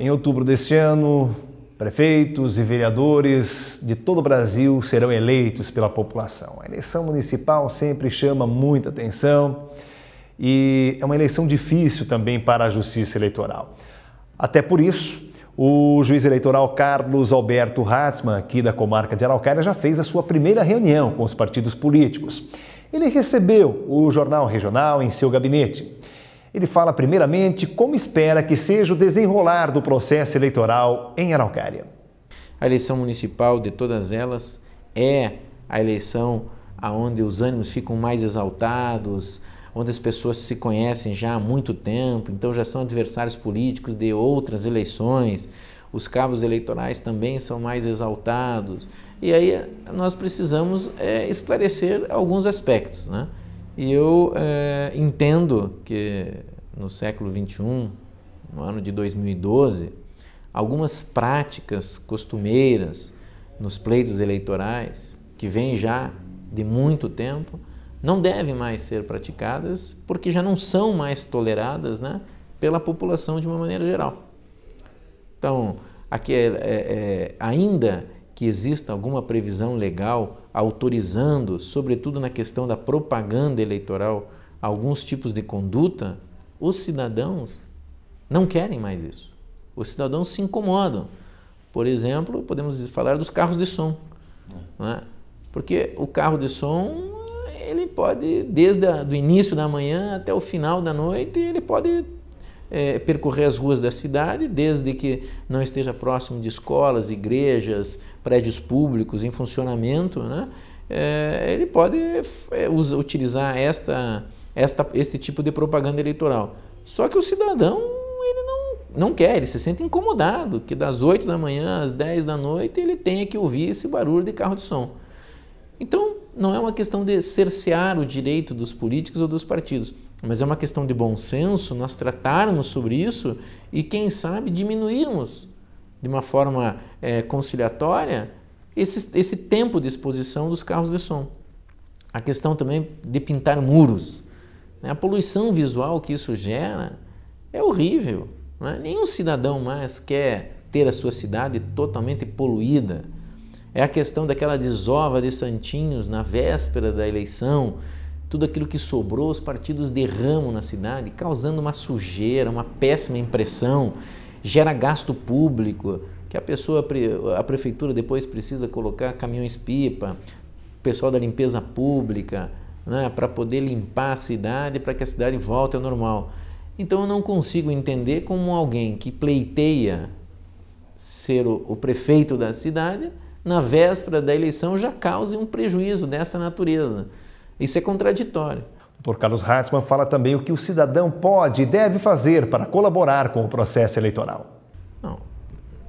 Em outubro deste ano, prefeitos e vereadores de todo o Brasil serão eleitos pela população. A eleição municipal sempre chama muita atenção e é uma eleição difícil também para a Justiça Eleitoral. Até por isso, o juiz eleitoral Carlos Alberto Ratzmann, aqui da comarca de Araucária, já fez a sua primeira reunião com os partidos políticos. Ele recebeu o Jornal Regional em seu gabinete. Ele fala primeiramente como espera que seja o desenrolar do processo eleitoral em Araucária. A eleição municipal de todas elas é a eleição onde os ânimos ficam mais exaltados, onde as pessoas se conhecem já há muito tempo, então já são adversários políticos de outras eleições, os cabos eleitorais também são mais exaltados, e aí nós precisamos esclarecer alguns aspectos, né? E eu entendo que no século XXI, no ano de 2012, algumas práticas costumeiras nos pleitos eleitorais, que vêm já de muito tempo, não devem mais ser praticadas porque já não são mais toleradas, né, pela população de uma maneira geral. Então, aqui ainda que exista alguma previsão legal autorizando, sobretudo na questão da propaganda eleitoral, alguns tipos de conduta, os cidadãos não querem mais isso. Os cidadãos se incomodam. Por exemplo, podemos falar dos carros de som, né? Porque o carro de som, ele pode, desde o início da manhã até o final da noite, ele pode percorrer as ruas da cidade, desde que não esteja próximo de escolas, igrejas, prédios públicos em funcionamento, né? Ele pode utilizar este tipo de propaganda eleitoral. Só que o cidadão, ele não quer, ele se sente incomodado que das 8 da manhã às 10 da noite ele tenha que ouvir esse barulho de carro de som. Então, não é uma questão de cercear o direito dos políticos ou dos partidos, mas é uma questão de bom senso nós tratarmos sobre isso e, quem sabe, diminuirmos de uma forma conciliatória esse tempo de exposição dos carros de som. A questão também de pintar muros, né? A poluição visual que isso gera é horrível, né? Nenhum cidadão mais quer ter a sua cidade totalmente poluída. É a questão daquela desova de santinhos na véspera da eleição, tudo aquilo que sobrou, os partidos derramam na cidade, causando uma sujeira, uma péssima impressão, gera gasto público, que a prefeitura depois precisa colocar caminhões-pipa, pessoal da limpeza pública, né, para poder limpar a cidade, para que a cidade volte ao normal. Então eu não consigo entender como alguém que pleiteia ser o prefeito da cidade, na véspera da eleição já cause um prejuízo dessa natureza. Isso é contraditório. O Dr. Carlos Ratzmann fala também o que o cidadão pode e deve fazer para colaborar com o processo eleitoral. Não.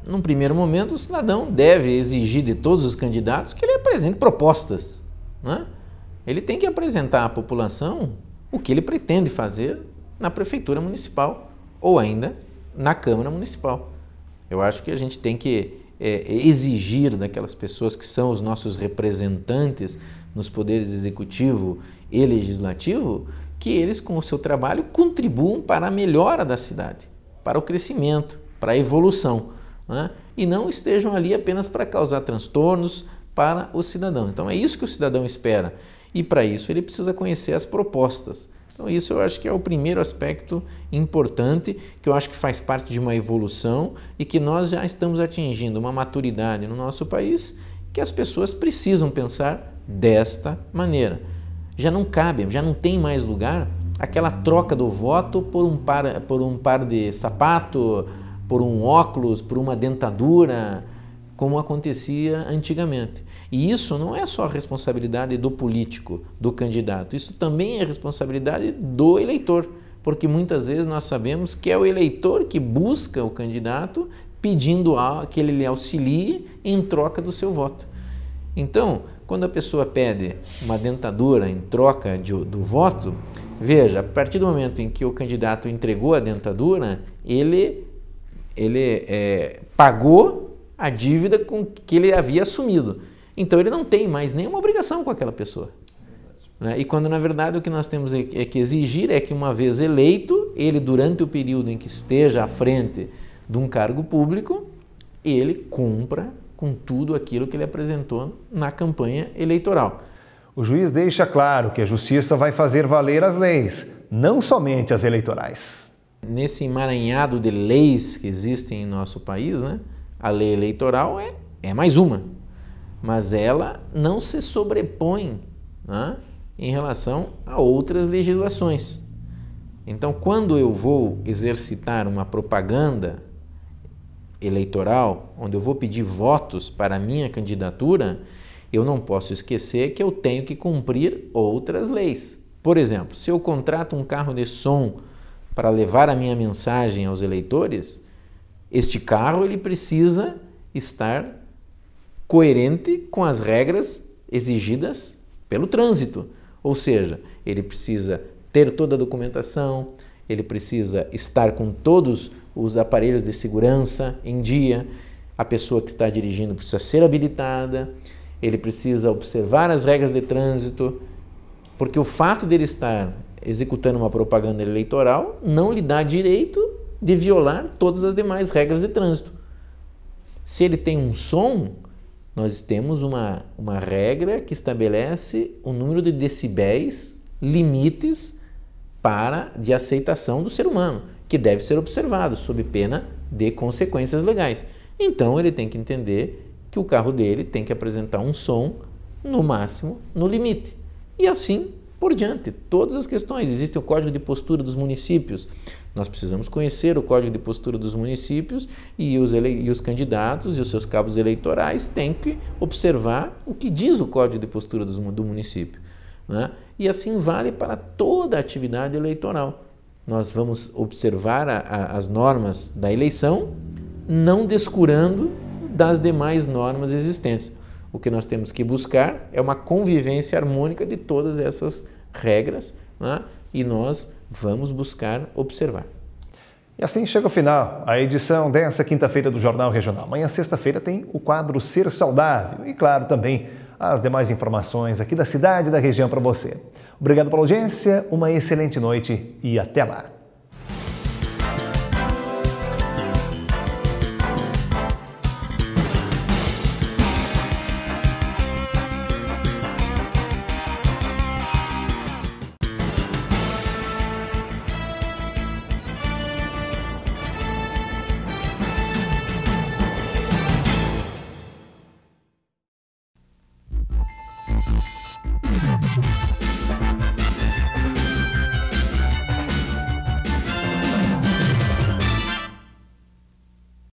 Num primeiro momento, o cidadão deve exigir de todos os candidatos que ele apresente propostas, né? Ele tem que apresentar à população o que ele pretende fazer na prefeitura municipal ou ainda na Câmara Municipal. Eu acho que a gente tem que exigir daquelas pessoas que são os nossos representantes nos poderes executivo e legislativo, que eles, com o seu trabalho, contribuam para a melhora da cidade, para o crescimento, para a evolução, né? E não estejam ali apenas para causar transtornos para o cidadão. Então é isso que o cidadão espera e para isso ele precisa conhecer as propostas. Então isso eu acho que é o primeiro aspecto importante, que eu acho que faz parte de uma evolução e que nós já estamos atingindo uma maturidade no nosso país que as pessoas precisam pensar desta maneira. Já não cabe, já não tem mais lugar aquela troca do voto por um par de sapato, por um óculos, por uma dentadura, como acontecia antigamente. E isso não é só a responsabilidade do político, do candidato, isso também é responsabilidade do eleitor, porque muitas vezes nós sabemos que é o eleitor que busca o candidato pedindo que ele lhe auxilie em troca do seu voto. Então, quando a pessoa pede uma dentadura em troca do voto, veja, a partir do momento em que o candidato entregou a dentadura, ele pagou a dívida com que ele havia assumido. Então ele não tem mais nenhuma obrigação com aquela pessoa. Né? E quando na verdade o que nós temos que exigir é que, uma vez eleito, ele durante o período em que esteja à frente de um cargo público, ele cumpra com tudo aquilo que ele apresentou na campanha eleitoral. O juiz deixa claro que a justiça vai fazer valer as leis, não somente as eleitorais. Nesse emaranhado de leis que existem em nosso país, né, a lei eleitoral é mais uma, mas ela não se sobrepõe, né, em relação a outras legislações. Então, quando eu vou exercitar uma propaganda eleitoral, onde eu vou pedir votos para a minha candidatura, eu não posso esquecer que eu tenho que cumprir outras leis. Por exemplo, se eu contrato um carro de som para levar a minha mensagem aos eleitores, este carro ele precisa estar coerente com as regras exigidas pelo trânsito. Ou seja, ele precisa ter toda a documentação, ele precisa estar com todos os aparelhos de segurança em dia, a pessoa que está dirigindo precisa ser habilitada, ele precisa observar as regras de trânsito, porque o fato dele estar executando uma propaganda eleitoral não lhe dá direito de violar todas as demais regras de trânsito. Se ele tem um som, nós temos uma regra que estabelece o número de decibéis, limites de aceitação do ser humano, que deve ser observado sob pena de consequências legais. Então ele tem que entender que o carro dele tem que apresentar um som no máximo, no limite. E assim por diante, todas as questões. Existe o Código de Postura dos Municípios. Nós precisamos conhecer o Código de Postura dos Municípios e os candidatos e os seus cabos eleitorais têm que observar o que diz o Código de Postura do município, né? E assim vale para toda a atividade eleitoral. Nós vamos observar as normas da eleição, não descurando das demais normas existentes. O que nós temos que buscar é uma convivência harmônica de todas essas regras, né? E nós vamos buscar observar. E assim chega ao final a edição dessa quinta-feira do Jornal Regional. Amanhã, sexta-feira, tem o quadro Ser Saudável e, claro, também as demais informações aqui da cidade e da região para você. Obrigado pela audiência, uma excelente noite e até lá.